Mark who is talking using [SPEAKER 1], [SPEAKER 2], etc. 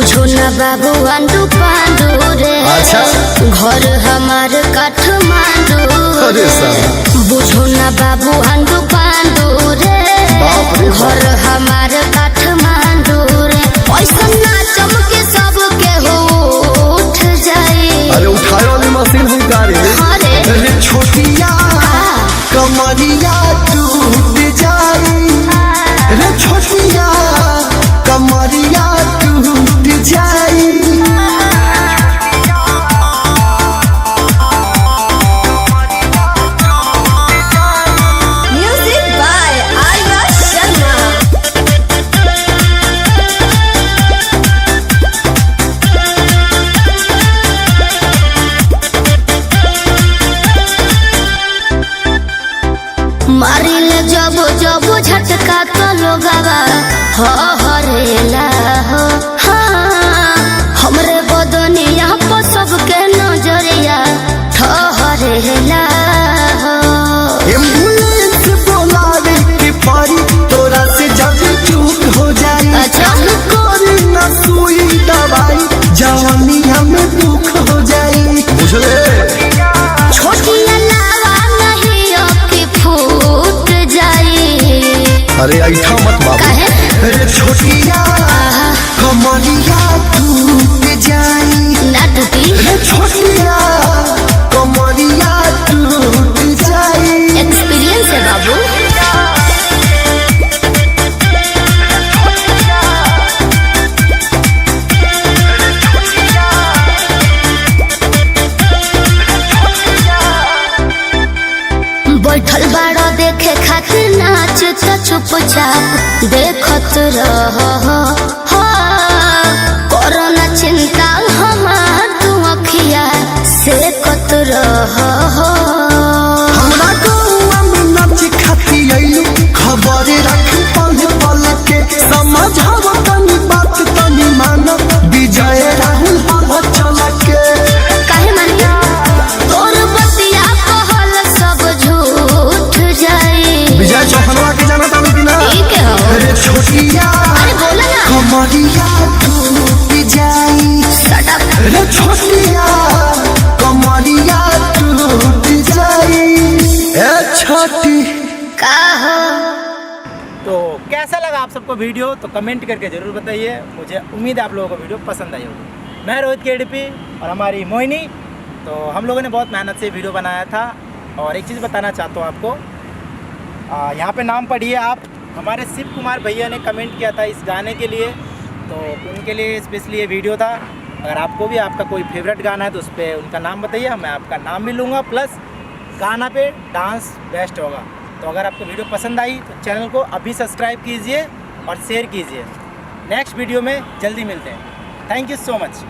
[SPEAKER 1] बुझो ना बाबू अंडू पांडू रे।
[SPEAKER 2] अच्छा।
[SPEAKER 1] घर हमार काठमांडू
[SPEAKER 2] अरे साला।
[SPEAKER 1] बुझो ना बाबू अंडू पांडू रे।
[SPEAKER 2] बाप रे बाप।
[SPEAKER 1] घर हमार काठमांडू रे। ऐसा ना चमके सब के हो उठ जाए।
[SPEAKER 2] अरे उठाए वाली मशीन हम गाड़ी।
[SPEAKER 1] अरे
[SPEAKER 2] छोटिया कमरिया टूट जाए रे, छोटिया कमरिया टूट जाए।
[SPEAKER 1] Music by Arya Sharma. मारिले जब जब झटका तो लोगवा हो हरेला हो। हाँ हमरे बदनिया पर सबके नजरिया ठहरेला हो।
[SPEAKER 2] एम्बुलेंस बोलावे के पारी तोरा से जब चूक हो जाए।
[SPEAKER 1] अच्छा।
[SPEAKER 2] कोरी ना सुई दवाई जवानी हमें दुख हो जाए। बुझले
[SPEAKER 1] छोटी अलावा नहीं अबकी फूट जाई।
[SPEAKER 2] अरे ऐठा मत बाबू।
[SPEAKER 1] काहे?
[SPEAKER 2] अरे छोटिया कमरिया टूट जाई
[SPEAKER 1] ना टूटी।
[SPEAKER 2] अरे छोटिया कमरिया टूट जाई।
[SPEAKER 1] एक्सपीरियंस है बाबू। बैठल बाड़ा देखे खातिर नाच तो चुपचाप देखत रह। कोरोना चिंता हमार तू अखिया से कत रह।
[SPEAKER 2] हमरा गौवा में नाच खाती आइलू, खबर रख पल पल के समझाव तनी बात तनी मानो। विजय राहुल हल चल के
[SPEAKER 1] काहे मानिया तोर बतिया कहल सब झूठ जाई।
[SPEAKER 2] विजय चौहनवा के जाना तानी बिना।
[SPEAKER 1] ठीक है हो।
[SPEAKER 2] अरे छोटिया
[SPEAKER 1] अरे बोला ना।
[SPEAKER 2] कमरिया टूट जाई।
[SPEAKER 1] Shut up.
[SPEAKER 2] अरे छोटिया कमरिया टूट जाई। ए छोटी
[SPEAKER 1] का हो।
[SPEAKER 3] तो कैसा लगा आप सबको वीडियो, तो कमेंट करके ज़रूर बताइए। मुझे उम्मीद है आप लोगों को वीडियो पसंद आई होगी। मैं रोहित केडीपी और हमारी मोहिनी, तो हम लोगों ने बहुत मेहनत से वीडियो बनाया था। और एक चीज़ बताना चाहता हूँ आपको, यहाँ पे नाम पढ़िए आप। हमारे शिव कुमार भैया ने कमेंट किया था इस गाने के लिए, तो उनके लिए स्पेशली ये वीडियो था। अगर आपको भी आपका कोई फेवरेट गाना है तो उस पर उनका नाम बताइए, मैं आपका नाम भी लूँगा, प्लस गाना पे डांस बेस्ट होगा। तो अगर आपको वीडियो पसंद आई तो चैनल को अभी सब्सक्राइब कीजिए और शेयर कीजिए। नेक्स्ट वीडियो में जल्दी मिलते हैं। Thank you so much.